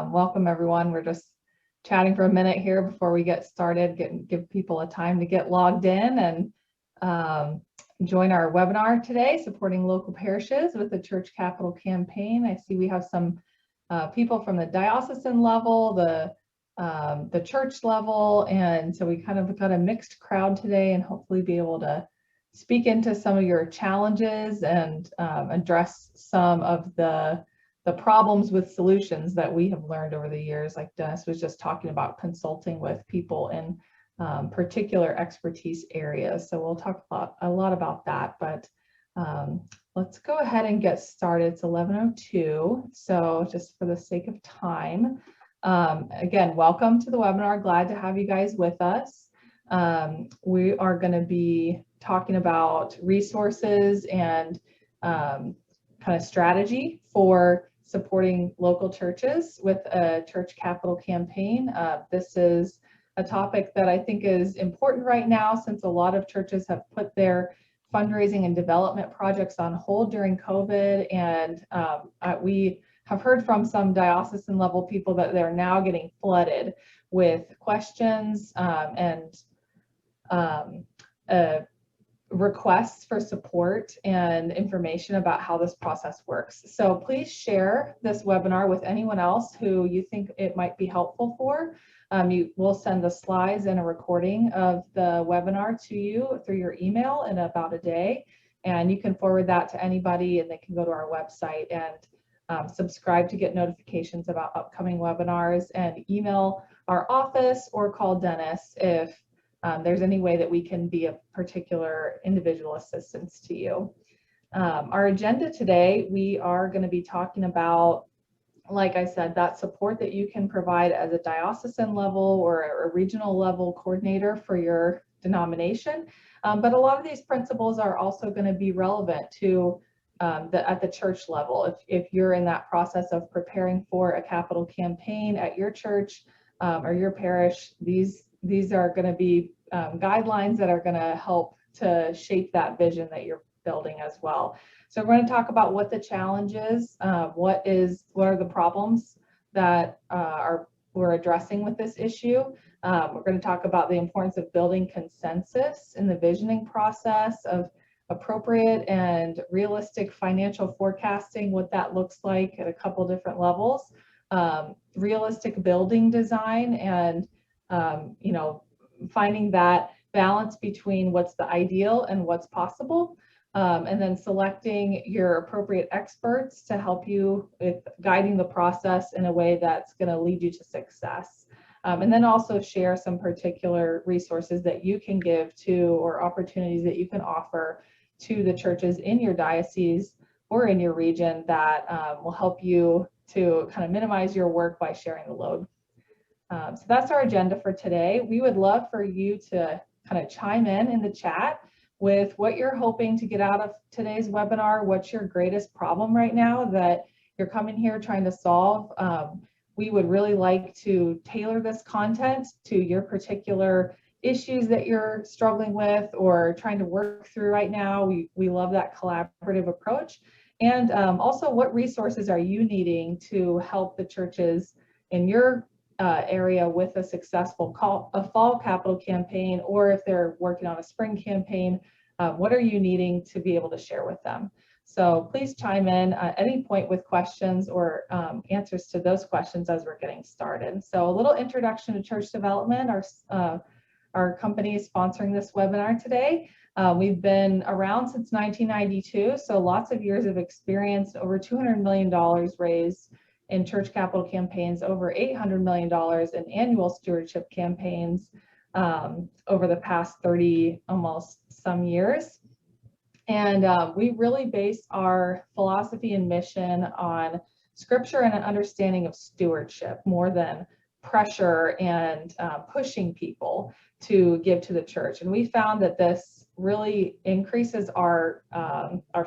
Welcome everyone. We're just chatting for a minute here before we get started, give people a time to get logged in and join our webinar today, supporting local parishes with the Church Capital Campaign. I see we have some people from the diocesan level, the church level, and so we kind of got a mixed crowd today, and hopefully be able to speak into some of your challenges and address some of the problems with solutions that we have learned over the years. Like Dennis was just talking about, consulting with people in particular expertise areas. So we'll talk a lot about that, but let's go ahead and get started. It's 11:02, so just for the sake of time, again, welcome to the webinar. Glad to have you guys with us. We are going to be talking about resources and kind of strategy for supporting local churches with a church capital campaign. This is a topic that I think is important right now, since a lot of churches have put their fundraising and development projects on hold during COVID. And we have heard from some diocesan level people that they're now getting flooded with questions and requests for support and information about how this process works. So please share this webinar with anyone else who you think it might be helpful for. You will send the slides and a recording of the webinar to you through your email in about a day, and you can forward that to anybody, and they can go to our website and subscribe to get notifications about upcoming webinars, and email our office or call Dennis if there's any way that we can be of particular individual assistance to you. Our agenda today, we are going to be talking about, like I said, that support that you can provide as a diocesan level or a regional level coordinator for your denomination. But a lot of these principles are also going to be relevant to at the church level. If you're in that process of preparing for a capital campaign at your church or your parish, these are going to be guidelines that are going to help to shape that vision that you're building as well. So we're going to talk about what the challenge is, what are the problems that we're addressing with this issue. We're going to talk about the importance of building consensus in the visioning process, of appropriate and realistic financial forecasting, what that looks like at a couple different levels, realistic building design, and finding that balance between what's the ideal and what's possible, and then selecting your appropriate experts to help you with guiding the process in a way that's going to lead you to success. And then also share some particular resources that you can give to, or opportunities that you can offer to the churches in your diocese or in your region that will help you to kind of minimize your work by sharing the load. So that's our agenda for today. We would love for you to kind of chime in the chat with what you're hoping to get out of today's webinar. What's your greatest problem right now that you're coming here trying to solve? We would really like to tailor this content to your particular issues that you're struggling with or trying to work through right now. We love that collaborative approach. And also, what resources are you needing to help the churches in your area with a successful fall capital campaign, or if they're working on a spring campaign, what are you needing to be able to share with them? So please chime in at any point with questions or answers to those questions as we're getting started. So a little introduction to church development. Our company is sponsoring this webinar today. We've been around since 1992, so lots of years of experience, over $200 million raised in church capital campaigns, over $800 million in annual stewardship campaigns over the past 30 almost some years. And we really base our philosophy and mission on scripture and an understanding of stewardship more than pressure and pushing people to give to the church. And we found that this really increases our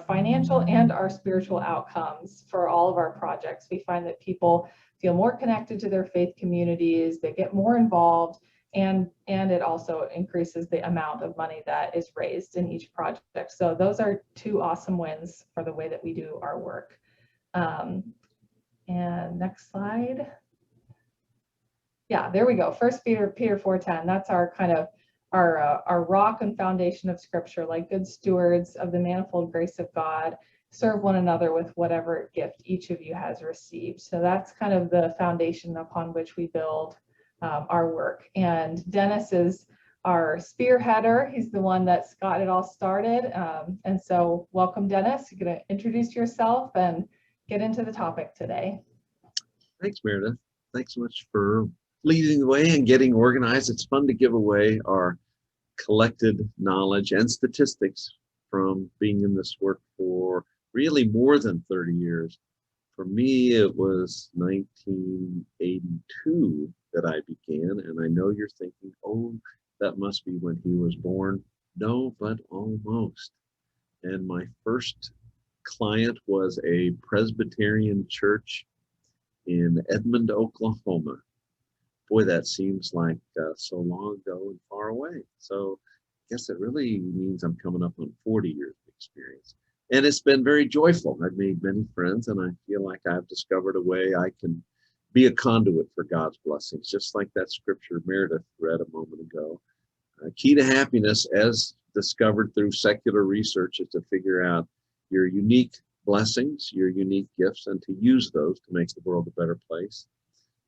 financial and our spiritual outcomes for all of our projects. We find that people feel more connected to their faith communities, they get more involved, and it also increases the amount of money that is raised in each project. So those are two awesome wins for the way that we do our work. And next slide. Yeah, there we go. First Peter 4:10. That's our kind of our rock and foundation of Scripture. Like good stewards of the manifold grace of God, serve one another with whatever gift each of you has received. So that's kind of the foundation upon which we build our work. And Dennis is our spearheader. He's the one that's got it all started. And so welcome, Dennis. You're going to introduce yourself and get into the topic today. Thanks, Meredith. Thanks so much for leading the way and getting organized. It's fun to give away our collected knowledge and statistics from being in this work for really more than 30 years. For me, it was 1982 that I began, and I know you're thinking, oh, that must be when he was born. No, but almost. And my first client was a Presbyterian church in Edmond, Oklahoma. Boy, that seems like so long ago and far away. So I guess it really means I'm coming up on 40 years of experience. And it's been very joyful. I've made many friends, and I feel like I've discovered a way I can be a conduit for God's blessings, just like that scripture Meredith read a moment ago. Key to happiness, as discovered through secular research, is to figure out your unique blessings, your unique gifts, and to use those to make the world a better place.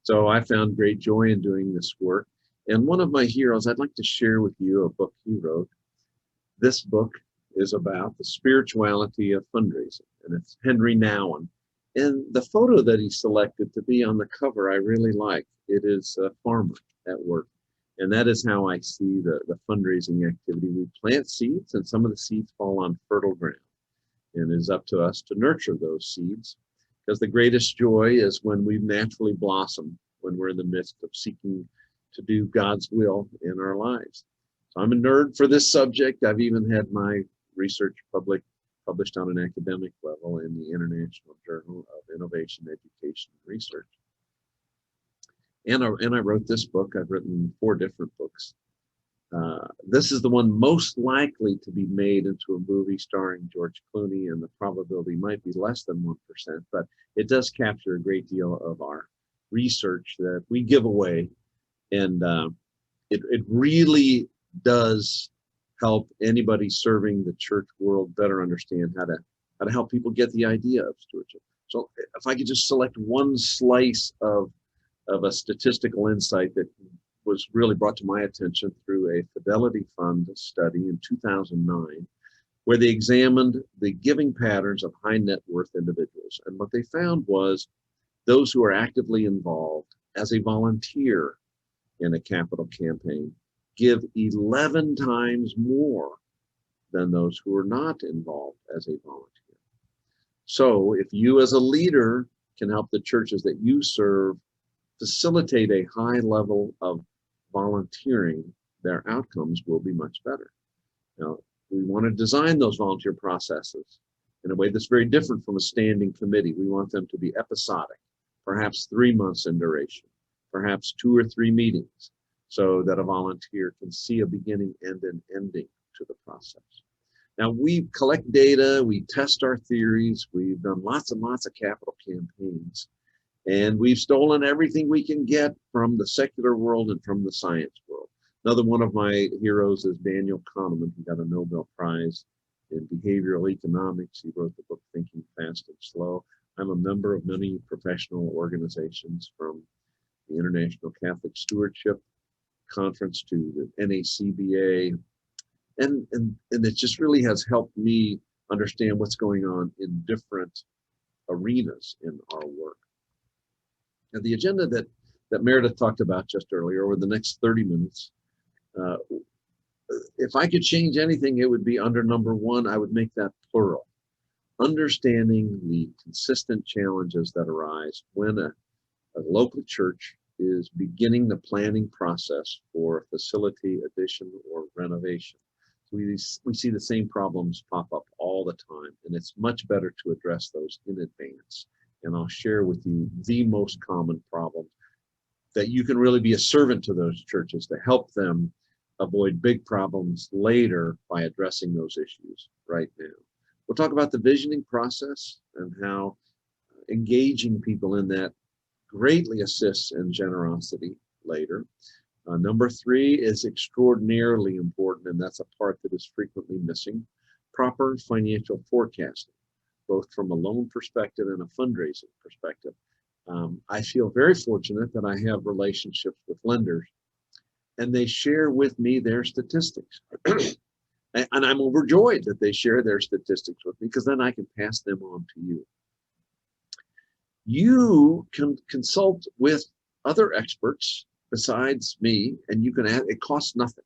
So I found great joy in doing this work. And one of my heroes, I'd like to share with you a book he wrote. This book is about the spirituality of fundraising, and it's Henry Nouwen. And the photo that he selected to be on the cover, I really like. It is a farmer at work. And that is how I see the fundraising activity. We plant seeds, and some of the seeds fall on fertile ground. And it is up to us to nurture those seeds, because the greatest joy is when we naturally blossom, when we're in the midst of seeking to do God's will in our lives. So I'm a nerd for this subject. I've even had my research published on an academic level in the International Journal of Innovation, Education, and Research. And I wrote this book. I've written 4 different books. This is the one most likely to be made into a movie starring George Clooney, and the probability might be less than 1%, but it does capture a great deal of our research that we give away. And it really does help anybody serving the church world better understand how to help people get the idea of stewardship. So if I could just select one slice of a statistical insight that was really brought to my attention through a Fidelity Fund study in 2009, where they examined the giving patterns of high net worth individuals. And what they found was those who are actively involved as a volunteer in a capital campaign give 11 times more than those who are not involved as a volunteer. So if you as a leader can help the churches that you serve facilitate a high level of volunteering, their outcomes will be much better. Now, we want to design those volunteer processes in a way that's very different from a standing committee. We want them to be episodic, perhaps 3 months in duration, perhaps 2 or 3 meetings, so that a volunteer can see a beginning and an ending to the process. Now, we collect data, we test our theories, we've done lots and lots of capital campaigns, and we've stolen everything we can get from the secular world and from the science world. Another one of my heroes is Daniel Kahneman. He got a Nobel Prize in behavioral economics. He wrote the book Thinking Fast and Slow. I'm a member of many professional organizations, from the International Catholic Stewardship Conference to the NACBA. And it just really has helped me understand what's going on in different arenas in our work. And the agenda that Meredith talked about just earlier, over the next 30 minutes, if I could change anything, it would be under number 1. I would make that plural. Understanding the consistent challenges that arise when a local church is beginning the planning process for a facility addition or renovation. So we see the same problems pop up all the time, and it's much better to address those in advance. And I'll share with you the most common problem that you can really be a servant to those churches to help them avoid big problems later by addressing those issues right now. We'll talk about the visioning process and how engaging people in that greatly assists in generosity later. Number three is extraordinarily important, and that's a part that is frequently missing: proper financial forecasting, both from a loan perspective and a fundraising perspective. I feel very fortunate that I have relationships with lenders, and they share with me their statistics. And I'm overjoyed that they share their statistics with me, because then I can pass them on to you. You can consult with other experts besides me, and you can it costs nothing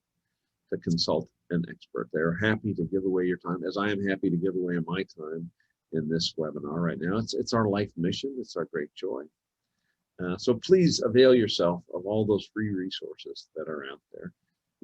to consult an expert. They're happy to give away your time, as I am happy to give away my time in this webinar right now. It's our life mission. It's our great joy. So please avail yourself of all those free resources that are out there.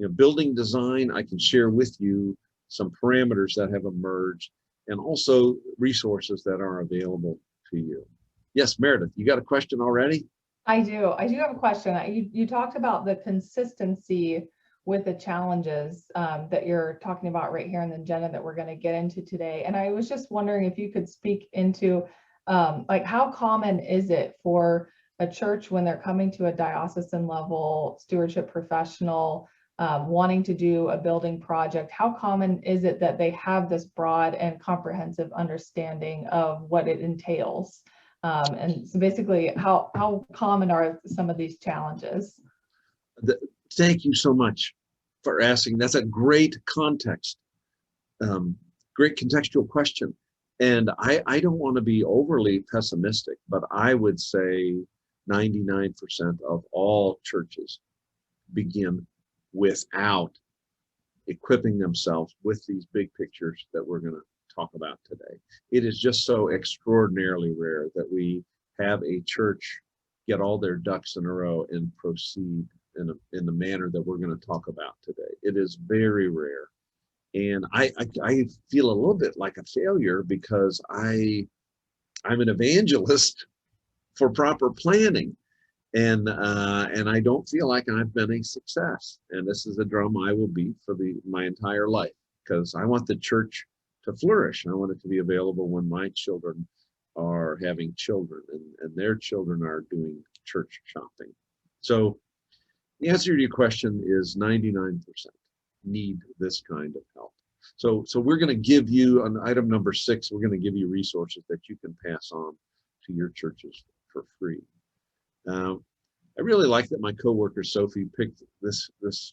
Building design, I can share with you some parameters that have emerged, and also resources that are available to you. Yes, Meredith, you got a question already? I do have a question. You talked about the consistency with the challenges that you're talking about right here in the agenda that we're going to get into today. And I was just wondering if you could speak into like, how common is it for a church, when they're coming to a diocesan level stewardship professional, wanting to do a building project, how common is it that they have this broad and comprehensive understanding of what it entails? And so basically, how common are some of these challenges? Thank you so much for asking. That's a great context, great contextual question. And I don't want to be overly pessimistic, but I would say 99% of all churches begin without equipping themselves with these big pictures that we're going to talk about today. It is just so extraordinarily rare that we have a church get all their ducks in a row and proceed in the manner that we're going to talk about today. It is very rare. And I feel a little bit like a failure, because I'm an evangelist for proper planning. And I don't feel like I've been a success. And this is a drum I will beat for my entire life, because I want the church to flourish. I want it to be available when my children are having children, and their children are doing church shopping. So the answer to your question is 99% need this kind of help. So we're going to give you, on item number 6, we're going to give you resources that you can pass on to your churches for free. I really like that my coworker Sophie picked this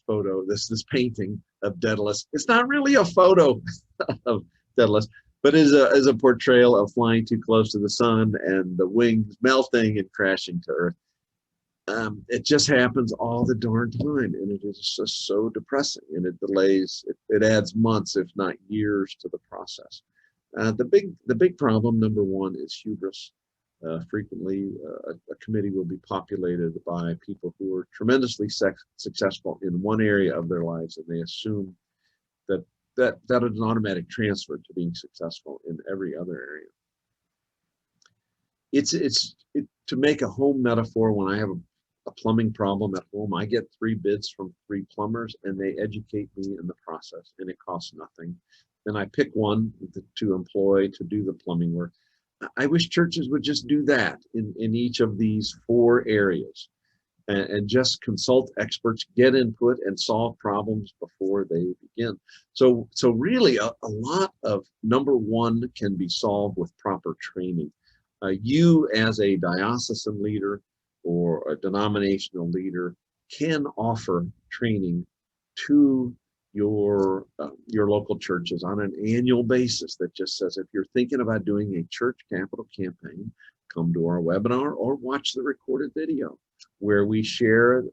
photo, this painting of Daedalus. It's not really a photo of Daedalus, but is a portrayal of flying too close to the sun and the wings melting and crashing to Earth. It just happens all the darn time, and it is just so depressing, and it delays. It adds months, if not years, to the process. The big problem, number one, is hubris. Frequently, a committee will be populated by people who are tremendously successful in one area of their lives, and they assume that is an automatic transfer to being successful in every other area. To make a home metaphor, when I have a plumbing problem at home, I get 3 bids from 3 plumbers, and they educate me in the process, and it costs nothing. Then I pick one to employ to do the plumbing work. I wish churches would just do that in each of these 4 areas, and just consult experts, get input, and solve problems before they begin. So really a lot of number 1 can be solved with proper training. You as a diocesan leader or a denominational leader can offer training to your local churches on an annual basis that just says, if you're thinking about doing a church capital campaign, come to our webinar or watch the recorded video where we share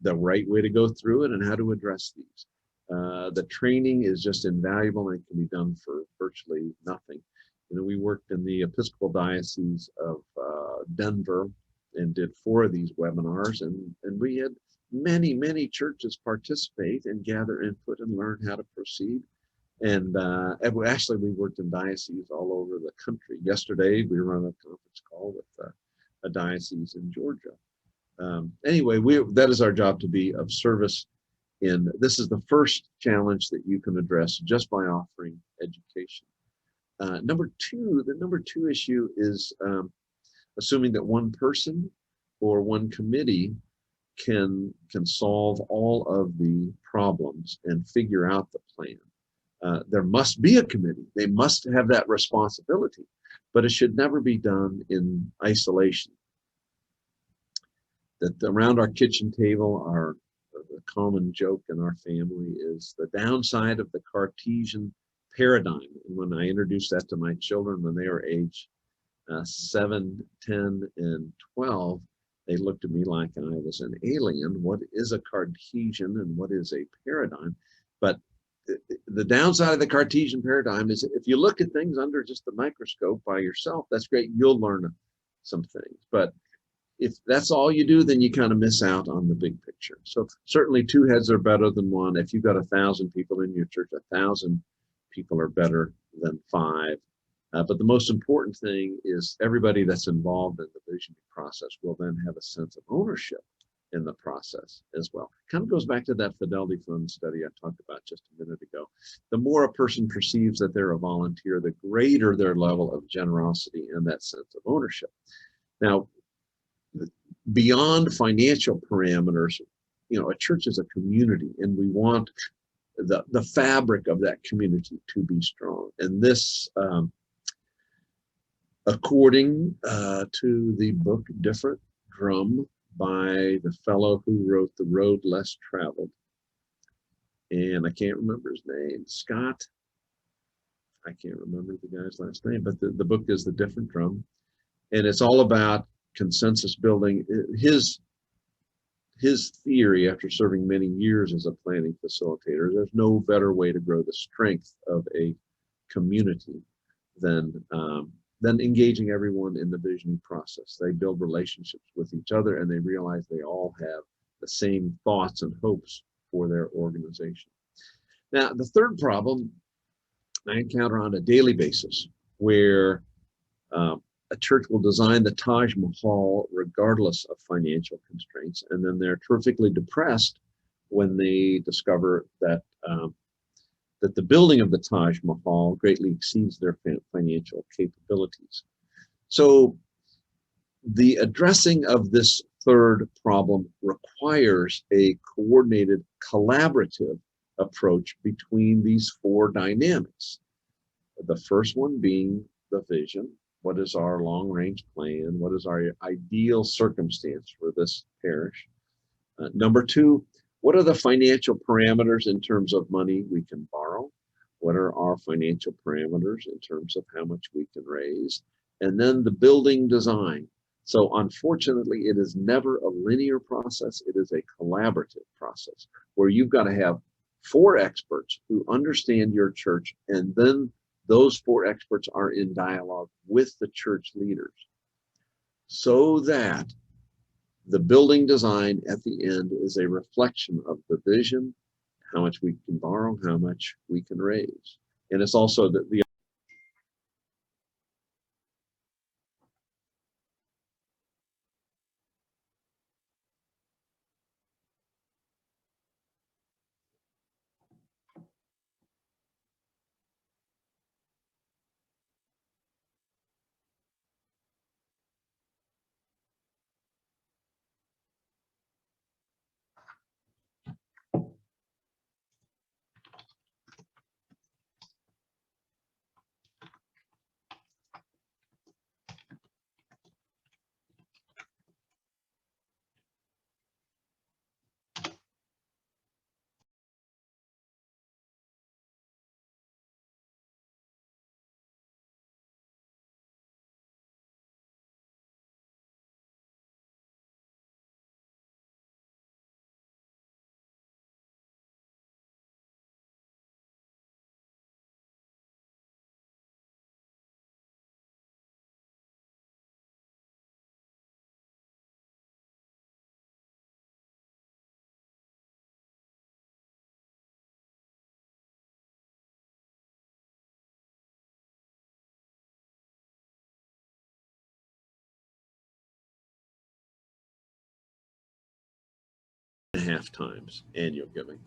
the right way to go through it and how to address these. The training is just invaluable and can be done for virtually nothing. We worked in the Episcopal Diocese of Denver and did 4 of these webinars, and we had many churches participate and gather input and learn how to proceed. And actually, we worked in dioceses all over the country. Yesterday, we were on a conference call with a diocese in Georgia. Anyway, that is our job, to be of service. And this is the first challenge that you can address just by offering education. The number 2 issue is assuming that one person or one committee can solve all of the problems and figure out the plan. There must be a committee. They must have that responsibility, but it should never be done in isolation. That around our kitchen table, the common joke in our family is the downside of the Cartesian paradigm. And when I introduced that to my children when they were age 7, 10, and 12, they looked at me like I was an alien. What is a Cartesian and what is a paradigm? But the downside of the Cartesian paradigm is if you look at things under just the microscope by yourself, that's great. You'll learn some things. But if that's all you do, then you kind of miss out on the big picture. So certainly 2 heads are better than 1. If you've got 1,000 people in your church, 1,000 people are better than 5. But the most important thing is everybody that's involved in the visioning process will then have a sense of ownership in the process as well. Kind of goes back to that Fidelity Fund study I talked about just a minute ago. The more a person perceives that they're a volunteer, the greater their level of generosity and that sense of ownership. Now, beyond financial parameters, a church is a community, and we want the fabric of that community to be strong. And this, according to the book Different Drum by the fellow who wrote The Road Less Traveled, and I can't remember his name, Scott, I can't remember the guy's last name, but the book is The Different Drum, and it's all about consensus building. His theory, after serving many years as a planning facilitator, there's no better way to grow the strength of a community than engaging everyone in the visioning process. They build relationships with each other, and they realize they all have the same thoughts and hopes for their organization. Now, the third problem I encounter on a daily basis, where a church will design the Taj Mahal regardless of financial constraints, and then they're terrifically depressed when they discover that that the building of the Taj Mahal greatly exceeds their financial capabilities. So the addressing of this third problem requires a coordinated, collaborative approach between these 4 dynamics. The first one being the vision. What is our long-range plan? What is our ideal circumstance for this parish? Number 2, what are the financial parameters in terms of money we can borrow? What are our financial parameters in terms of how much we can raise? And then the building design. So unfortunately, it is never a linear process. It is a collaborative process where you've got to have 4 experts who understand your church, and then those 4 experts are in dialogue with the church leaders so that the building design at the end is a reflection of the vision, how much we can borrow, how much we can raise. And it's also the half times annual giving.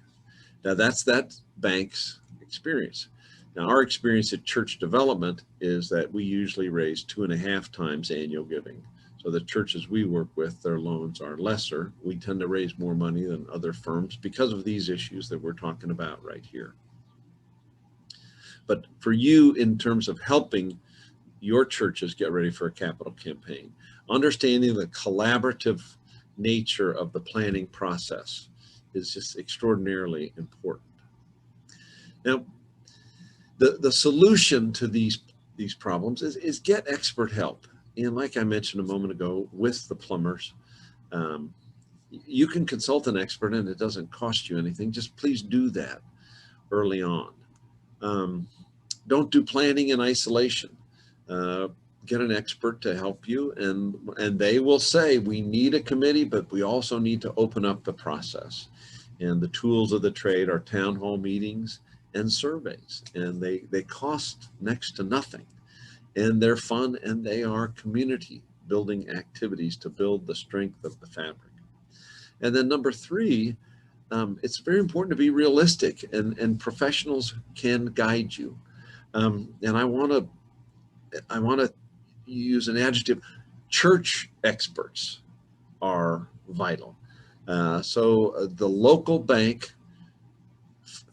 Now that's that bank's experience. Now our experience at church development is that we usually raise 2.5 times annual giving. So the churches we work with, their loans are lesser. We tend to raise more money than other firms because of these issues that we're talking about right here. But for you, in terms of helping your churches get ready for a capital campaign, understanding the collaborative nature of the planning process is just extraordinarily important. Now, the solution to these problems is get expert help. And like I mentioned a moment ago with the plumbers, you can consult an expert and it doesn't cost you anything. Just please do that early on. Don't do planning in isolation. Get an expert to help you, and they will say, we need a committee, but we also need to open up the process. And the tools of the trade are town hall meetings and surveys, and they cost next to nothing. And they're fun, and they are community building activities to build the strength of the fabric. And then number three, it's very important to be realistic, and professionals can guide you. And I want to use an adjective. Church experts are vital. So the local bank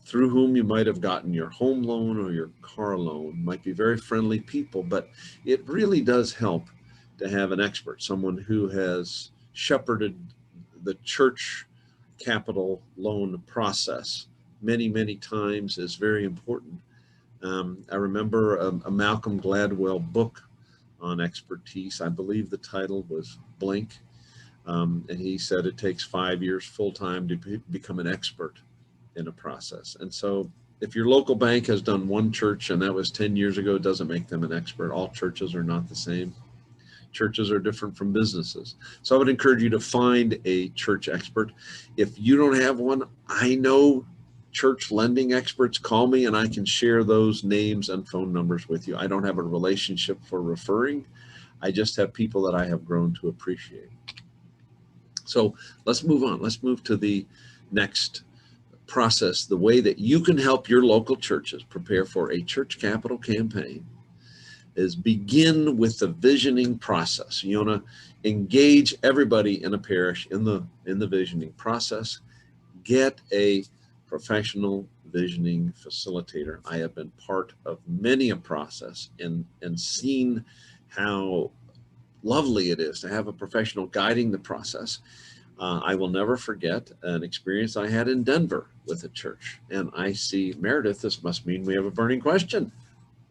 through whom you might have gotten your home loan or your car loan might be very friendly people, but it really does help to have an expert, someone who has shepherded the church capital loan process many, many times is very important. I remember a Malcolm Gladwell book on expertise. I believe the title was Blink. And he said it takes 5 years full-time to become an expert in a process. And so if your local bank has done one church and that was 10 years ago, it doesn't make them an expert. All churches are not the same. Churches are different from businesses. So I would encourage you to find a church expert. If you don't have one, I know church lending experts. Call me and I can share those names and phone numbers with you. I don't have a relationship for referring. I just have people that I have grown to appreciate. So let's move on. Let's move to the next process. The way that you can help your local churches prepare for a church capital campaign is begin with the visioning process. You want to engage everybody in a parish in the visioning process. Get a professional visioning facilitator. I have been part of many a process and seen how lovely it is to have a professional guiding the process. I will never forget an experience I had in Denver with a church. And I see Meredith, this must mean we have a burning question.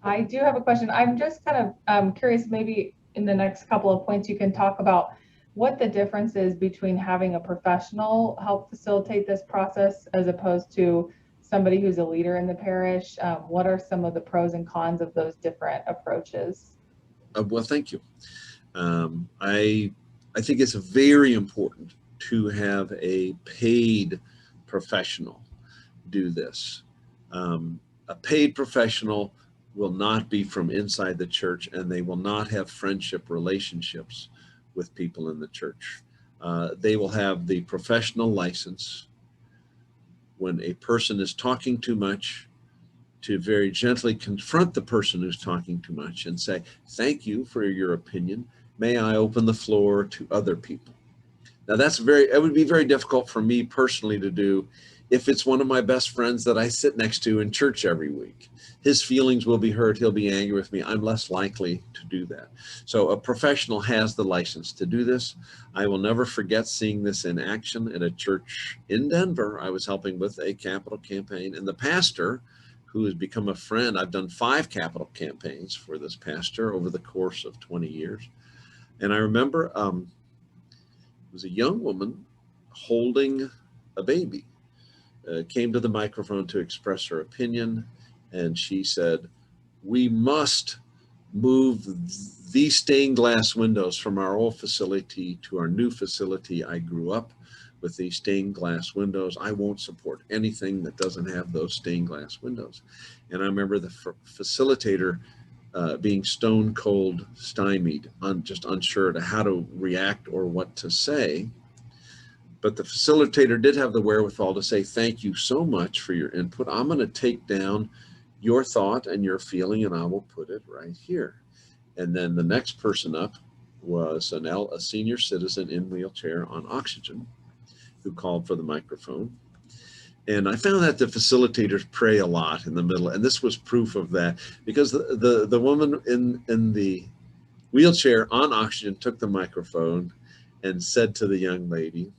I do have a question. I'm just kind of curious, maybe in the next couple of points, you can talk about what the difference is between having a professional help facilitate this process as opposed to somebody who's a leader in the parish. What are some of the pros and cons of those different approaches? Well, thank you. I think it's very important to have a paid professional do this. A paid professional will not be from inside the church, and they will not have friendship relationships with people in the church. They will have the professional license when a person is talking too much to very gently confront the person who's talking too much and say, thank you for your opinion. May I open the floor to other people? Now it would be very difficult for me personally to do if it's one of my best friends that I sit next to in church every week. His feelings will be hurt. He'll be angry with me. I'm less likely to do that. So a professional has the license to do this. I will never forget seeing this in action at a church in Denver. I was helping with a capital campaign, and the pastor, who has become a friend, I've done 5 capital campaigns for this pastor over the course of 20 years. And I remember it was a young woman holding a baby, came to the microphone to express her opinion. And she said, we must move these stained glass windows from our old facility to our new facility. I grew up with these stained glass windows. I won't support anything that doesn't have those stained glass windows. And I remember the facilitator being stone cold stymied, just unsure to how to react or what to say. But the facilitator did have the wherewithal to say, thank you so much for your input. I'm going to take down your thought and your feeling, and I will put it right here. And then the next person up was a senior citizen in wheelchair on oxygen who called for the microphone. And I found that the facilitators pray a lot in the middle, and this was proof of that, because the woman in the wheelchair on oxygen took the microphone and said to the young lady,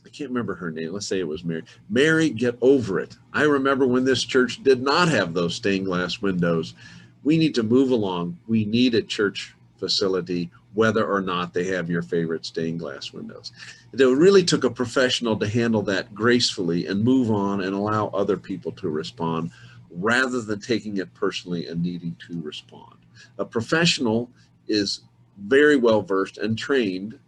I can't remember her name, let's say it was Mary, Mary, get over it. I remember when this church did not have those stained glass windows. We need to move along. We need a church facility, whether or not they have your favorite stained glass windows. It really took a professional to handle that gracefully and move on and allow other people to respond, rather than taking it personally and needing to respond. A professional is very well versed and trained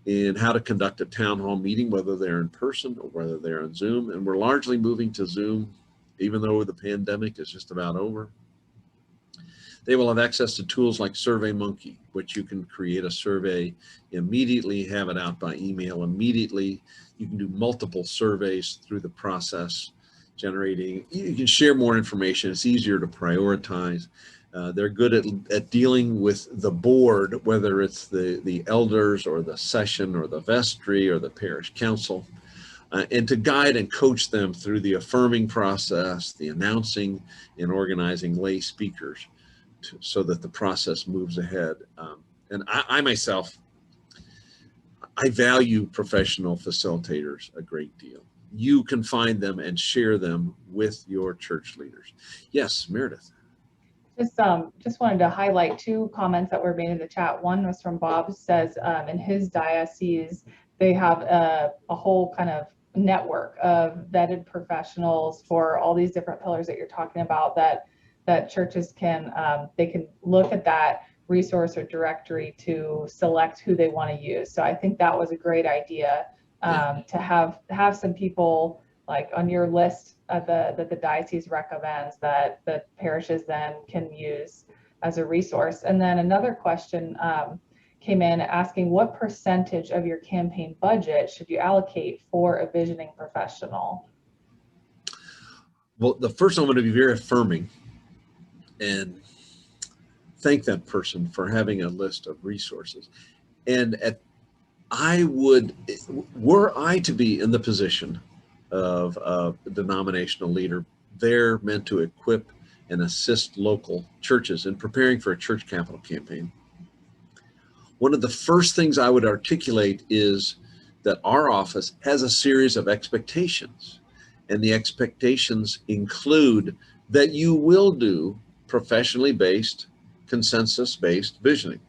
in how to conduct a town hall meeting, whether they're in person or whether they're on Zoom. And we're largely moving to Zoom, even though the pandemic is just about over. They will have access to tools like SurveyMonkey, which you can create a survey immediately, have it out by email immediately. You can do multiple surveys through the process, generating, you can share more information. It's easier to prioritize. They're good at dealing with the board, whether it's the elders or the session or the vestry or the parish council, and to guide and coach them through the affirming process, the announcing and organizing lay speakers, so that the process moves ahead. And I myself, I value professional facilitators a great deal. You can find them and share them with your church leaders. Yes, Meredith. Just wanted to highlight two comments that were made in the chat. One was from Bob, who says in his diocese, they have a whole kind of network of vetted professionals for all these different pillars that you're talking about, that churches can, they can look at that resource or directory to select who they want to use. So I think that was a great idea, to have some people like on your list that the diocese recommends that the parishes then can use as a resource. And then another question came in asking, what percentage of your campaign budget should you allocate for a visioning professional? Well, the first, I'm going to be very affirming and thank that person for having a list of resources. And were I to be in the position of a denominational leader, they're meant to equip and assist local churches in preparing for a church capital campaign. One of the first things I would articulate is that our office has a series of expectations, and the expectations include that you will do professionally based, consensus-based visioning.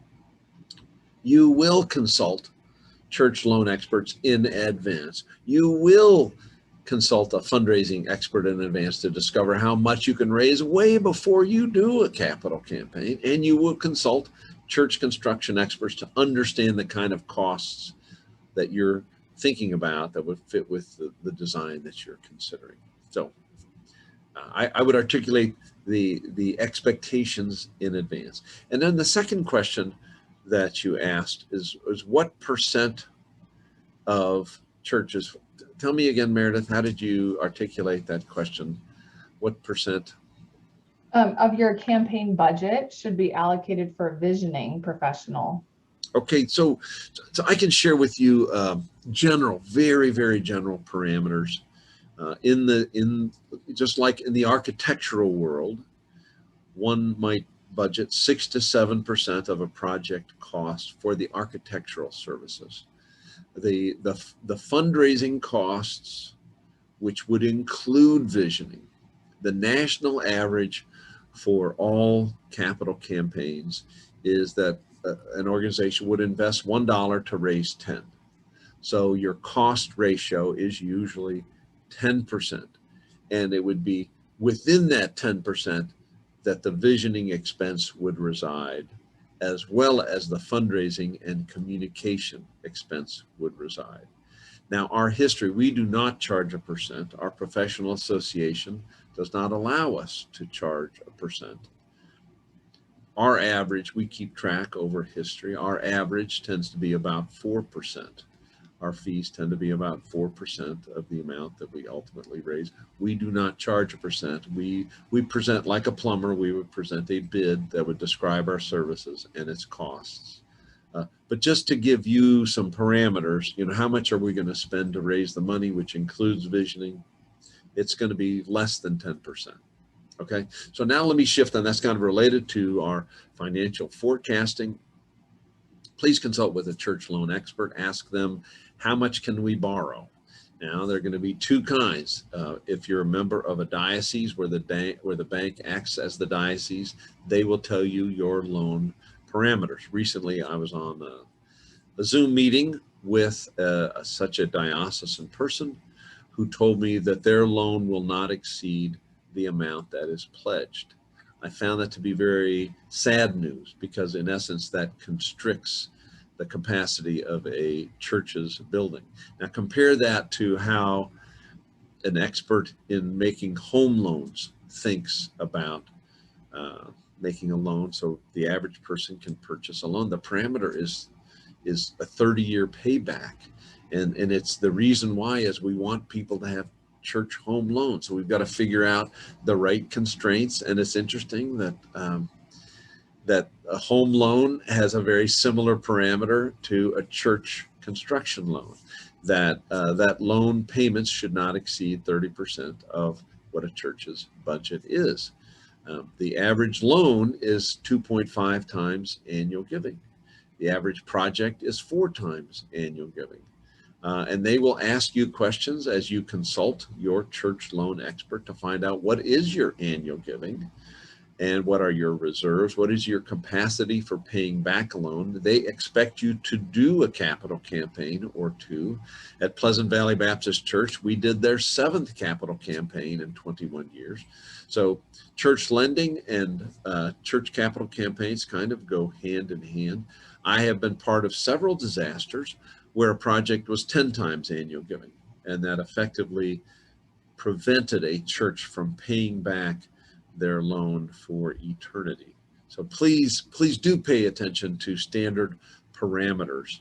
You will consult church loan experts in advance. You will consult a fundraising expert in advance to discover how much you can raise way before you do a capital campaign. And you will consult church construction experts to understand the kind of costs that you're thinking about that would fit with the design that you're considering. So I would articulate the expectations in advance. And then the second question that you asked is what percent of churches, tell me again, Meredith, how did you articulate that question? What percent? Of your campaign budget should be allocated for a visioning professional? Okay, so I can share with you general, very, very general parameters. Just like in the architectural world, one might budget 6 to 7% of a project cost for the architectural services. The fundraising costs, which would include visioning, the national average for all capital campaigns is that an organization would invest $1 to raise 10. So your cost ratio is usually 10%. And it would be within that 10% that the visioning expense would reside, as well as the fundraising and communication expense would reside. Now, our history, we do not charge a percent. Our professional association does not allow us to charge a percent. Our average, we keep track over history, our average tends to be about 4%. Our fees tend to be about 4% of the amount that we ultimately raise. We do not charge a percent. We present like a plumber. We would present a bid that would describe our services and its costs. But just to give you some parameters, you know, how much are we going to spend to raise the money, which includes visioning? It's going to be less than 10%. Okay, so now let me shift, and that's kind of related to our financial forecasting. Please consult with a church loan expert. Ask them, how much can we borrow? Now, there are going to be two kinds. If you're a member of a diocese where the bank acts as the diocese, they will tell you your loan parameters. Recently, I was on a Zoom meeting with such a diocesan person who told me that their loan will not exceed the amount that is pledged. I found that to be very sad news, because in essence that constricts the capacity of a church's building. Now compare that to how an expert in making home loans thinks about making a loan so the average person can purchase a loan. The parameter is a 30-year payback. And it's the reason why is we want people to have church home loans. So we've got to figure out the right constraints. And it's interesting that that a home loan has a very similar parameter to a church construction loan. That loan payments should not exceed 30% of what a church's budget is. The average loan is 2.5 times annual giving. The average project is 4 times annual giving. And they will ask you questions as you consult your church loan expert to find out what is your annual giving and what are your reserves, what is your capacity for paying back a loan. They expect you to do a capital campaign or two. At Pleasant Valley Baptist Church, we did their 7th capital campaign in 21 years. So church lending and church capital campaigns kind of go hand in hand. I have been part of several disasters where a project was 10 times annual giving, and that effectively prevented a church from paying back their loan for eternity. So please do pay attention to standard parameters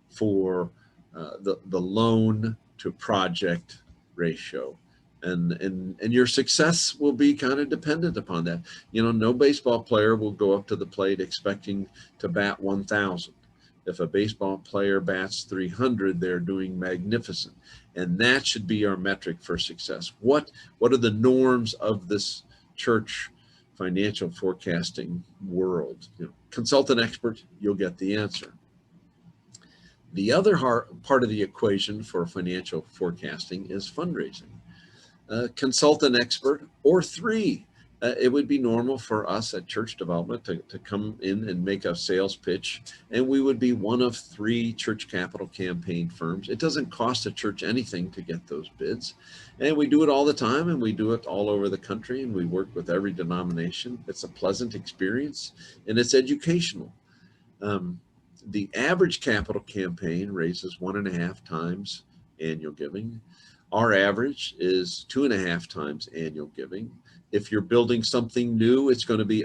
for the loan to project ratio. And your success will be kind of dependent upon that. You know, no baseball player will go up to the plate expecting to bat 1,000. If a baseball player bats 300, they're doing magnificent. And that should be our metric for success. What are the norms of this church financial forecasting world? You know, consult an expert, you'll get the answer. The other part of the equation for financial forecasting is fundraising. Consult an expert or 3. It would be normal for us at church development to come in and make a sales pitch, and we would be one of 3 church capital campaign firms. It doesn't cost a church anything to get those bids, and we do it all the time, and we do it all over the country, and we work with every denomination. It's a pleasant experience, and it's educational. The average capital campaign raises 1.5 times annual giving. Our average is 2.5 times annual giving. If you're building something new, it's going to be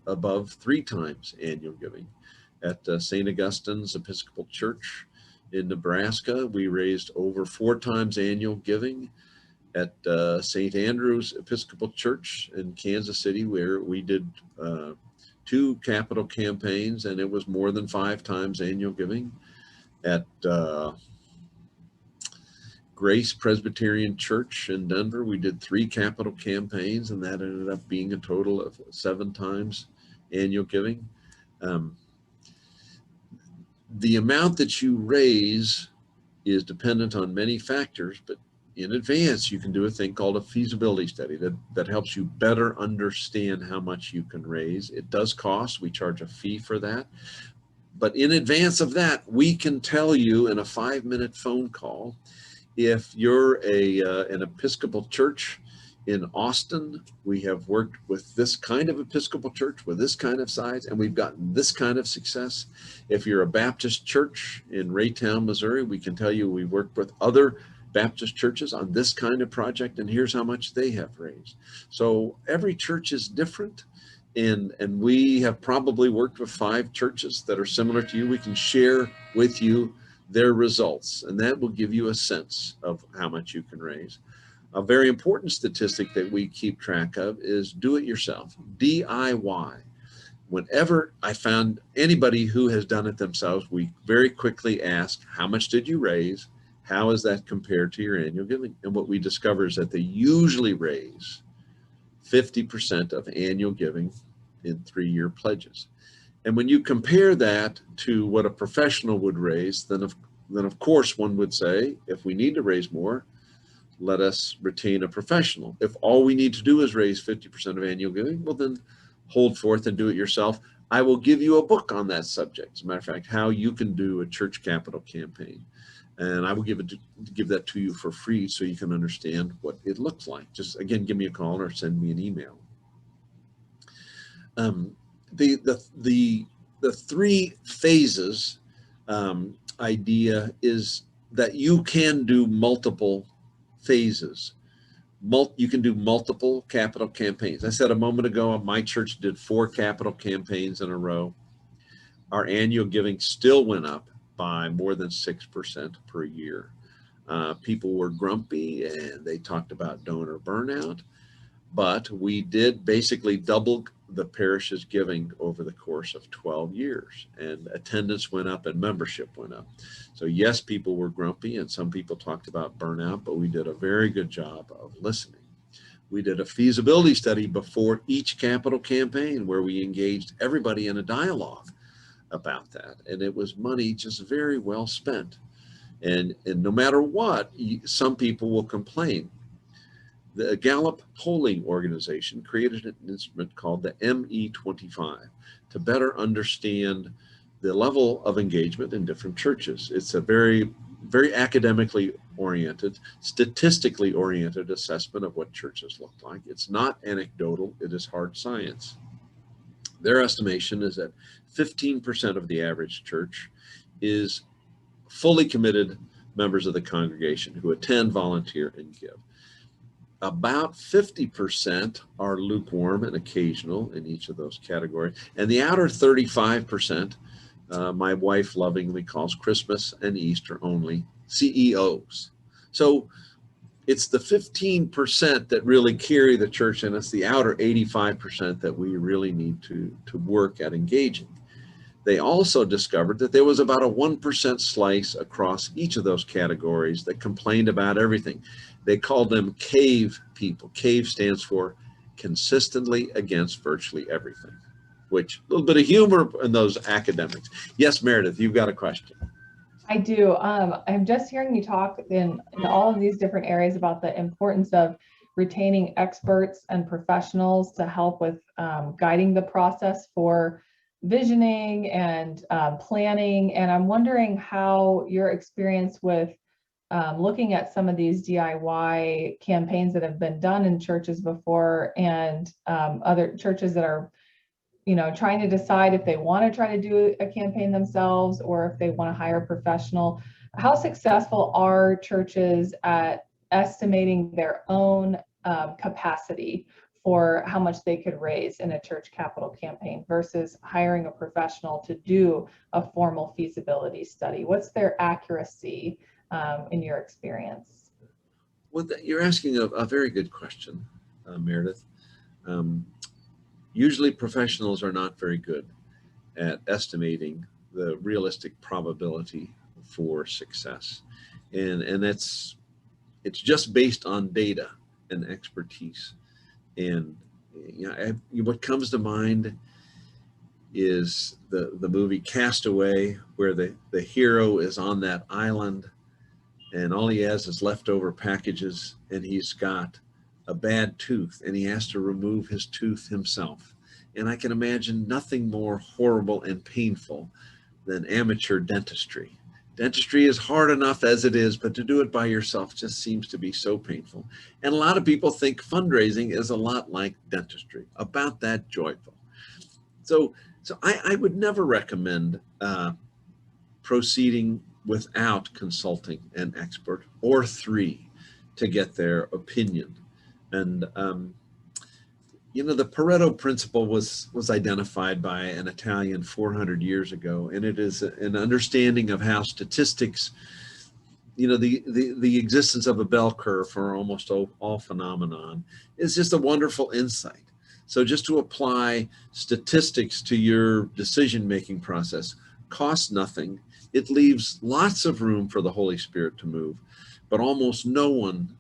above 3 times annual giving. At St. Augustine's Episcopal Church in Nebraska, we raised over 4 times annual giving. At St. Andrew's Episcopal Church in Kansas City, where we did 2 capital campaigns, and it was more than 5 times annual giving. At Grace Presbyterian Church in Denver, we did 3 capital campaigns, and that ended up being a total of 7 times annual giving. The amount that you raise is dependent on many factors, but in advance, you can do a thing called a feasibility study that helps you better understand how much you can raise. It does cost. We charge a fee for that. But in advance of that, we can tell you in a 5-minute phone call, if you're an Episcopal church in Austin, we have worked with this kind of Episcopal church with this kind of size, and we've gotten this kind of success. If you're a Baptist church in Raytown, Missouri, we can tell you we worked with other Baptist churches on this kind of project, and here's how much they have raised. So every church is different, and we have probably worked with 5 churches that are similar to you. We can share with you their results, and that will give you a sense of how much you can raise. A very important statistic that we keep track of is do it yourself, DIY. whenever I found anybody who has done it themselves, we very quickly ask, how much did you raise? How is that compared to your annual giving? And what we discover is that they usually raise 50% of annual giving in 3-year pledges. And when you compare that to what a professional would raise, then of course one would say, if we need to raise more, let us retain a professional. If all we need to do is raise 50% of annual giving, well then hold forth and do it yourself. I will give you a book on that subject. As a matter of fact, how you can do a church capital campaign. And I will give that to you for free so you can understand what it looks like. Just again, give me a call or send me an email. The 3 phases idea is that you can do multiple phases. You can do multiple capital campaigns. I said a moment ago, my church did 4 capital campaigns in a row. Our annual giving still went up by more than 6% per year. People were grumpy and they talked about donor burnout, but we did basically double the parish's giving over the course of 12 years, and attendance went up and membership went up. So yes, people were grumpy and some people talked about burnout, but we did a very good job of listening. We did a feasibility study before each capital campaign where we engaged everybody in a dialogue about that, and it was money just very well spent. And no matter what, some people will complain. The Gallup polling organization created an instrument called the ME25 to better understand the level of engagement in different churches. It's a very, very academically oriented, statistically oriented assessment of what churches look like. It's not anecdotal, it is hard science. Their estimation is that 15% of the average church is fully committed members of the congregation who attend, volunteer, and give. About 50% are lukewarm and occasional in each of those categories. And the outer 35%, my wife lovingly calls Christmas and Easter only CEOs. So it's the 15% that really carry the church, and it's the outer 85% that we really need to work at engaging. They also discovered that there was about a 1% slice across each of those categories that complained about everything. They called them CAVE people. CAVE stands for consistently against virtually everything, which a little bit of humor in those academics. Yes, Meredith, you've got a question. I do. I'm just hearing you talk in all of these different areas about the importance of retaining experts and professionals to help with guiding the process for visioning and planning. And I'm wondering how your experience with looking at some of these DIY campaigns that have been done in churches before, and other churches that are, trying to decide if they want to try to do a campaign themselves or if they want to hire a professional. How successful are churches at estimating their own capacity for how much they could raise in a church capital campaign versus hiring a professional to do a formal feasibility study? What's their accuracy in your experience? Well, you're asking a very good question, Meredith. Usually professionals are not very good at estimating the realistic probability for success. And it's just based on data and expertise. And what comes to mind is the movie Castaway, where the hero is on that island and all he has is leftover packages, and he's got a bad tooth and he has to remove his tooth himself. And I can imagine nothing more horrible and painful than amateur dentistry. Dentistry is hard enough as it is, but to do it by yourself just seems to be so painful. And a lot of people think fundraising is a lot like dentistry, about that joyful. So I would never recommend proceeding without consulting an expert or 3 to get their opinion. And the Pareto principle was identified by an Italian 400 years ago, and it is an understanding of how statistics, the existence of a bell curve for almost all phenomenon is just a wonderful insight. So just to apply statistics to your decision-making process costs nothing. It leaves lots of room for the Holy Spirit to move, but almost no one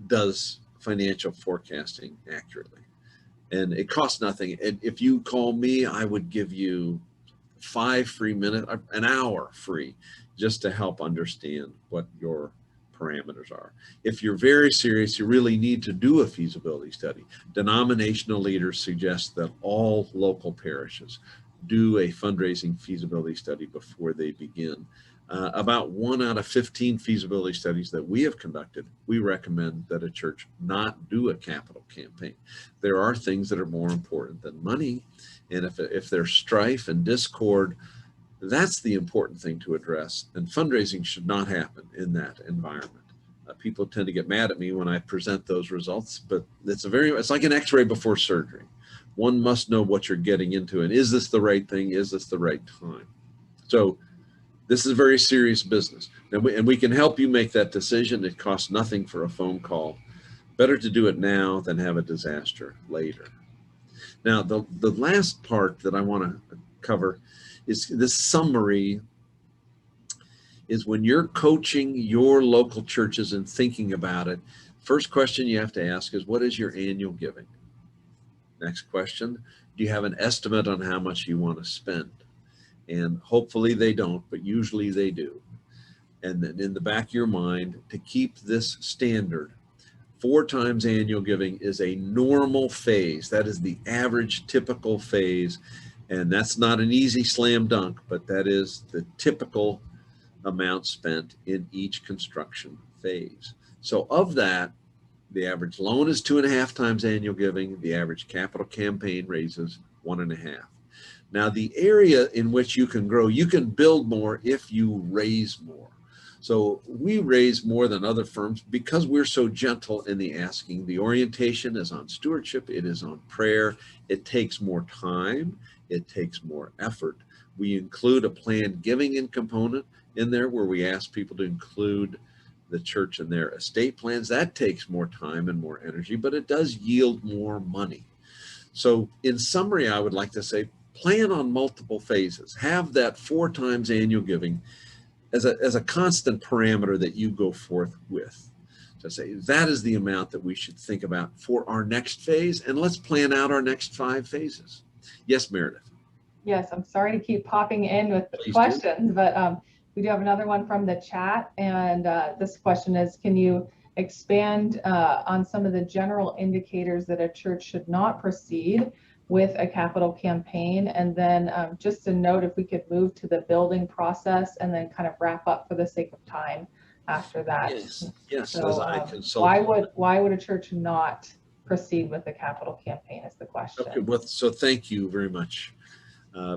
does financial forecasting accurately. And it costs nothing. And if you call me, I would give you 5 free minutes, an hour free, just to help understand what your parameters are. If you're very serious, you really need to do a feasibility study. Denominational leaders suggest that all local parishes do a fundraising feasibility study before they begin. About 1 out of 15 feasibility studies that we have conducted, we recommend that a church not do a capital campaign. There are things that are more important than money, and if there's strife and discord, that's the important thing to address, and fundraising should not happen in that environment. People tend to get mad at me when I present those results, but it's like an x-ray before surgery. One must know what you're getting into, and is this the right thing? Is this the right time? So this is very serious business, and we can help you make that decision. It costs nothing for a phone call. Better to do it now than have a disaster later. Now, the last part that I want to cover is this summary is when you're coaching your local churches and thinking about it, first question you have to ask is, what is your annual giving? Next question, do you have an estimate on how much you want to spend? And hopefully they don't, but usually they do. And then in the back of your mind, to keep this standard, 4 times annual giving is a normal phase. That is the average typical phase. And that's not an easy slam dunk, but that is the typical amount spent in each construction phase. So of that, the average loan is 2.5 times annual giving. The average capital campaign raises 1.5. Now, the area in which you can grow, you can build more if you raise more. So we raise more than other firms because we're so gentle in the asking. The orientation is on stewardship. It is on prayer. It takes more time. It takes more effort. We include a planned giving in component in there where we ask people to include the church in their estate plans. That takes more time and more energy, but it does yield more money. So in summary, I would like to say, plan on multiple phases. Have that 4 times annual giving as a constant parameter that you go forth with. To say that is the amount that we should think about for our next phase, and let's plan out our next 5 phases. Yes, Meredith. Yes, I'm sorry to keep popping in with Please questions, but we do have another one from the chat, and this question is, can you expand on some of the general indicators that a church should not proceed with a capital campaign? And then just a note, if we could move to the building process and then kind of wrap up for the sake of time after that. Yes. So As I consult, why would a church not proceed with the capital campaign is the question. Okay, well, so thank you very much.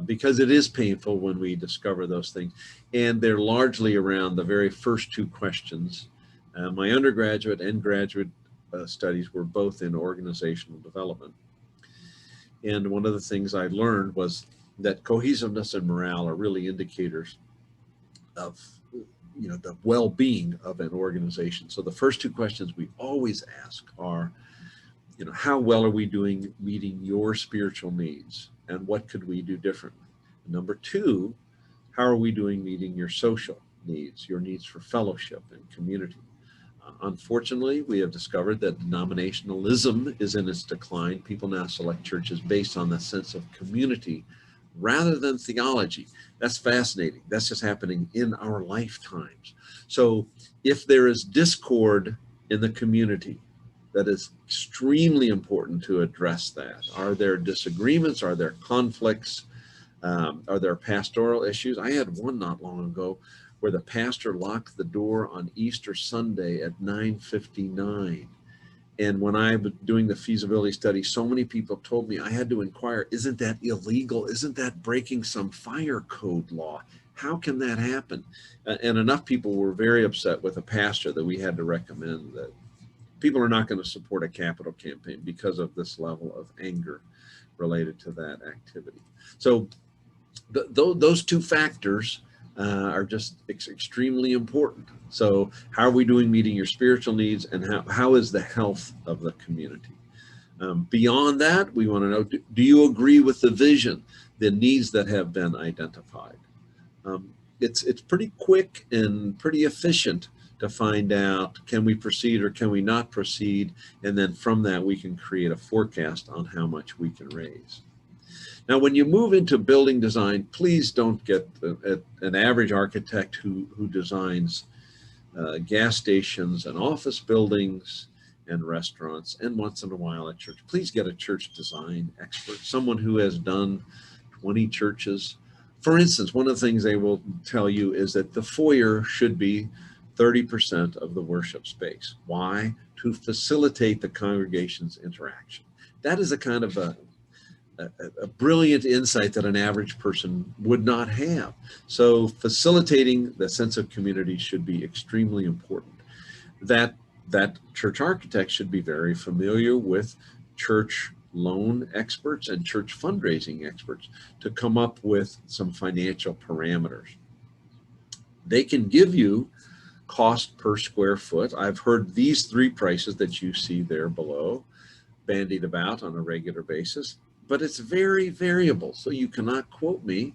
Because it is painful when we discover those things. And they're largely around the very first 2 questions. My undergraduate and graduate studies were both in organizational development. And one of the things I learned was that cohesiveness and morale are really indicators of the well-being of an organization. So the first 2 questions we always ask are, how well are we doing meeting your spiritual needs? And what could we do differently? Number 2, how are we doing meeting your social needs, your needs for fellowship and community? Unfortunately, we have discovered that denominationalism is in its decline. People now select churches based on the sense of community rather than theology. That's fascinating. That's just happening in our lifetimes. So if there is discord in the community, that is extremely important to address that. Are there disagreements? Are there conflicts? Are there pastoral issues? I had one not long ago where the pastor locked the door on Easter Sunday at 9:59. And when I was doing the feasibility study, so many people told me I had to inquire, isn't that illegal? Isn't that breaking some fire code law? How can that happen? And enough people were very upset with a pastor that we had to recommend that people are not going to support a capital campaign because of this level of anger related to that activity. So those 2 factors are just extremely important. So how are we doing meeting your spiritual needs, and how is the health of the community? Beyond that, we want to know, do you agree with the vision, the needs that have been identified? It's pretty quick and pretty efficient to find out, can we proceed or can we not proceed? And then from that, we can create a forecast on how much we can raise. Now, when you move into building design, please don't get an average architect who designs gas stations and office buildings and restaurants, and once in a while at church. Please get a church design expert, someone who has done 20 churches. For instance, one of the things they will tell you is that the foyer should be 30% of the worship space. Why? To facilitate the congregation's interaction. That is a kind of a brilliant insight that an average person would not have. So facilitating the sense of community should be extremely important. That church architect should be very familiar with church loan experts and church fundraising experts to come up with some financial parameters. They can give you cost per square foot. I've heard these three prices that you see there below bandied about on a regular basis, but it's very variable, so you cannot quote me.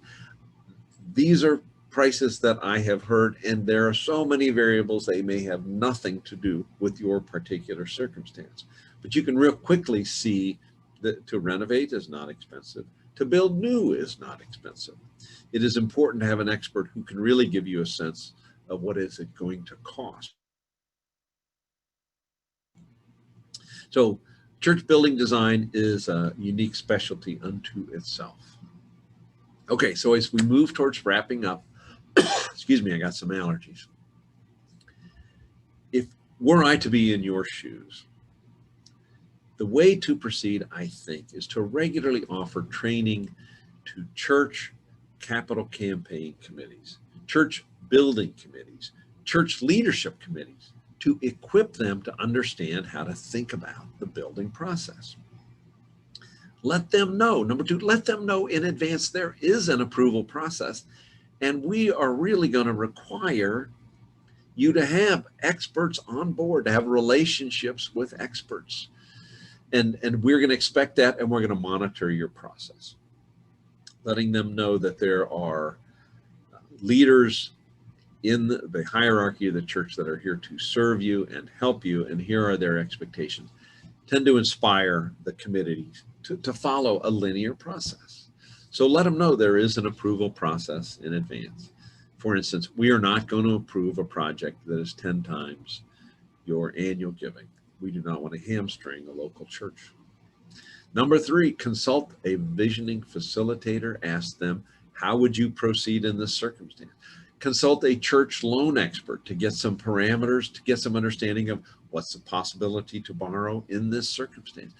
These are prices that I have heard, and there are so many variables, they may have nothing to do with your particular circumstance. But you can real quickly see that to renovate is not expensive. To build new is not expensive. It is important to have an expert who can really give you a sense of what is it going to cost. So church building design is a unique specialty unto itself. Okay, so as we move towards wrapping up, excuse me, I got some allergies. If were I to be in your shoes, the way to proceed, I think, is to regularly offer training to church capital campaign committees, church building committees, church leadership committees, to equip them to understand how to think about the building process. Let them know. Number two, let them know in advance there is an approval process, and we are really going to require you to have experts on board, to have relationships with experts. And we're going to expect that, and we're going to monitor your process. Letting them know that there are leaders in the hierarchy of the church that are here to serve you and help you, and here are their expectations, tend to inspire the committee to follow a linear process. So let them know there is an approval process in advance. For instance, we are not going to approve a project that is 10 times your annual giving. We do not want to hamstring a local church. Number three, consult a visioning facilitator. Ask them, how would you proceed in this circumstance? Consult a church loan expert to get some parameters, to get some understanding of what's the possibility to borrow in this circumstance.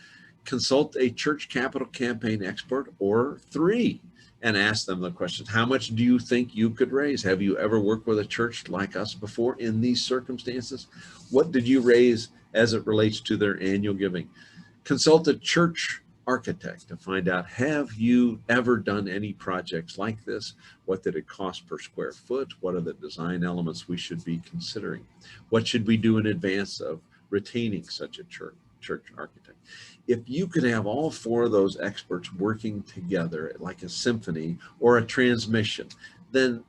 Consult a church capital campaign expert or three and ask them the question, how much do you think you could raise? Have you ever worked with a church like us before in these circumstances? What did you raise as it relates to their annual giving? Consult a church architect to find out, have you ever done any projects like this? What did it cost per square foot? What are the design elements we should be considering? What should we do in advance of retaining such a church architect? If you could have all four of those experts working together like a symphony or a transmission, then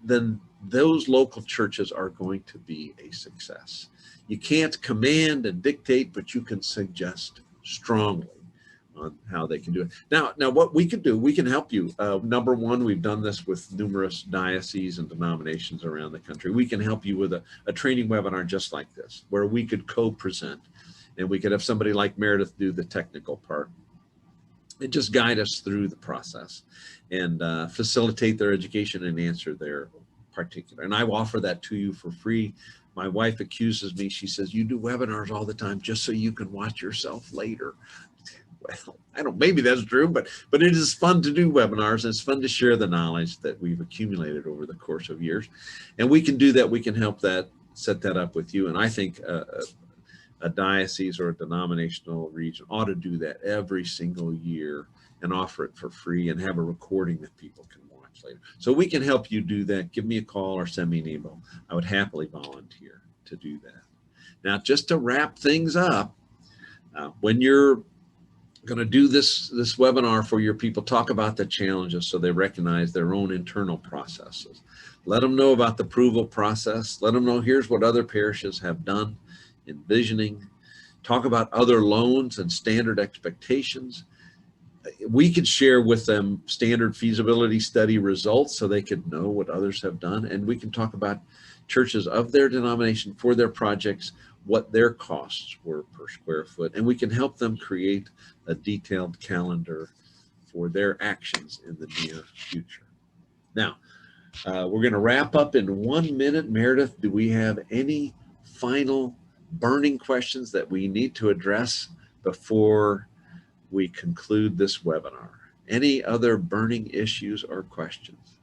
those local churches are going to be a success. You can't command and dictate, but you can suggest strongly on how they can do it. Now what we could do, we can help you. Number one, we've done this with numerous dioceses and denominations around the country. We can help you with a training webinar just like this, where we could co-present, and we could have somebody like Meredith do the technical part and just guide us through the process and facilitate their education and answer their particular. And I offer that to you for free. My wife accuses me. She says, you do webinars all the time just so you can watch yourself later. Well, I don't, maybe that's true, but it is fun to do webinars, and it's fun to share the knowledge that we've accumulated over the course of years. And we can do that. We can help that, set that up with you. And I think a diocese or a denominational region ought to do that every single year and offer it for free and have a recording that people can watch later. So we can help you do that. Give me a call or send me an email. I would happily volunteer to do that. Now, just to wrap things up, when you're going to do this webinar for your people. Talk about the challenges so they recognize their own internal processes. Let them know about the approval process. Let them know here's what other parishes have done, envisioning. Talk about other loans and standard expectations. We could share with them standard feasibility study results so they could know what others have done. And we can talk about churches of their denomination for their projects, what their costs were per square foot. And we can help them create a detailed calendar for their actions in the near future. Now, we're going to wrap up in 1 minute. Meredith, do we have any final burning questions that we need to address before we conclude this webinar? Any other burning issues or questions?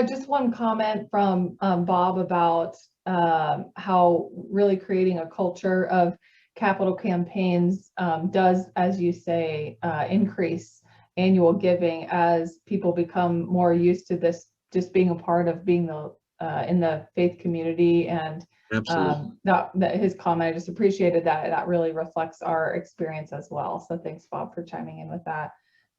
Just one comment from Bob about how really creating a culture of capital campaigns does, as you say, increase annual giving as people become more used to this, just being a part of being in the faith community. And that his comment, I just appreciated that really reflects our experience as well. So thanks, Bob, for chiming in with that.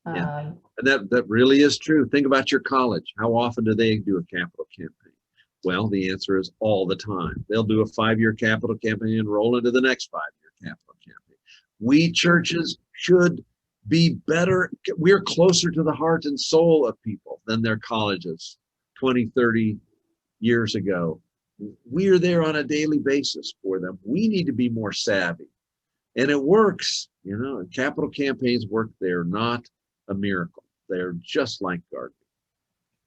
Yeah, and that really is true. Think about your college. How often do they do a capital campaign? Well, the answer is all the time. They'll do a 5-year capital campaign and roll into the next 5-year capital campaign. We churches should be better. We're closer to the heart and soul of people than their colleges 20, 30 years ago. We are there on a daily basis for them. We need to be more savvy. And it works, you know, capital campaigns work. They're not a miracle. They're just like gardening.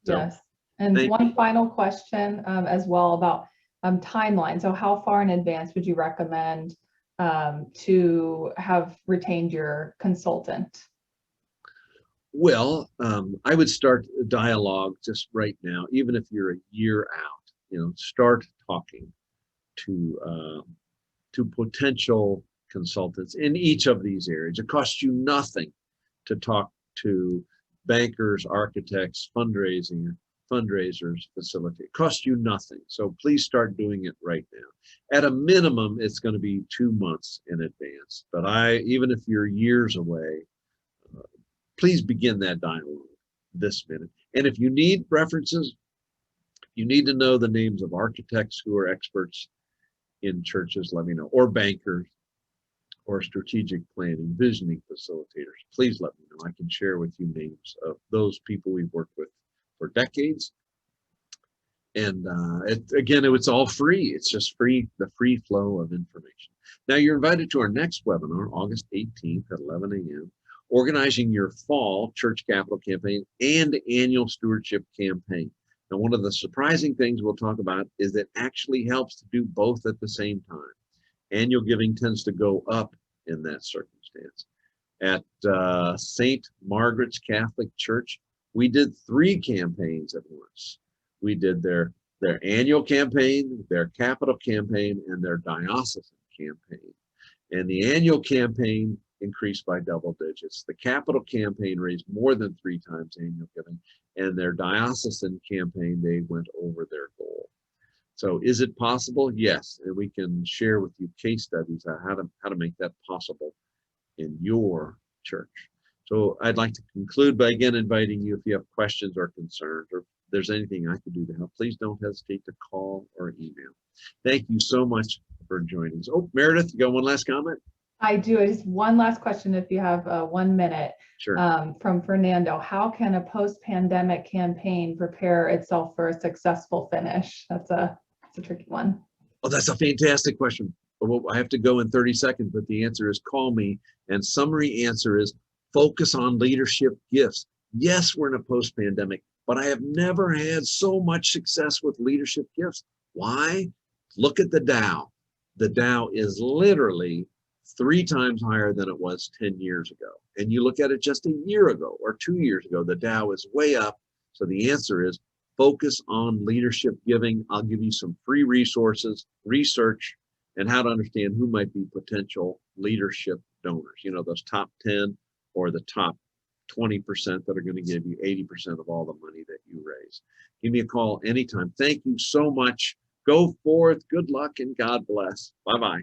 So, yes. And one final question as well about timeline. So how far in advance would you recommend to have retained your consultant? Well, I would start a dialogue just right now, even if you're a year out, you know, start talking to potential consultants in each of these areas. It costs you nothing to talk to bankers, architects, fundraisers, facilitate. It costs you nothing. So please start doing it right now. At a minimum, it's going to be 2 months in advance. But even if you're years away, please begin that dialogue this minute. And if you need references, you need to know the names of architects who are experts in churches, let me know, or bankers, or strategic planning, visioning facilitators. Please let me know. I can share with you names of those people we've worked with for decades. And again, it's all free. It's just free, the free flow of information. Now you're invited to our next webinar, August 18th at 11 a.m., organizing your fall church capital campaign and annual stewardship campaign. Now, one of the surprising things we'll talk about is that it actually helps to do both at the same time. Annual giving tends to go up in that circumstance. At St. Margaret's Catholic Church, we did 3 campaigns at once. We did their annual campaign, their capital campaign, and their diocesan campaign. And the annual campaign increased by double digits. The capital campaign raised more than 3 times annual giving, and their diocesan campaign, they went over their goal. So is it possible? Yes, and we can share with you case studies on how to make that possible in your church. So I'd like to conclude by again inviting you, if you have questions or concerns, or if there's anything I could do to help, please don't hesitate to call or email. Thank you so much for joining us. Oh, Meredith, you got one last comment? I do. Just one last question, if you have 1 minute. Sure. From Fernando. How can a post-pandemic campaign prepare itself for a successful finish? That's a tricky one. Oh, that's a fantastic question. Well, I have to go in 30 seconds, but the answer is call me. And summary answer is focus on leadership gifts. Yes, we're in a post-pandemic, but I have never had so much success with leadership gifts. Why? Look at the Dow. The Dow is literally 3 times higher than it was 10 years ago. And you look at it just a year ago or 2 years ago, the Dow is way up. So the answer is focus on leadership giving. I'll give you some free resources, research, and how to understand who might be potential leadership donors. You know, those top 10 or the top 20% that are going to give you 80% of all the money that you raise. Give me a call anytime. Thank you so much. Go forth. Good luck and God bless. Bye-bye.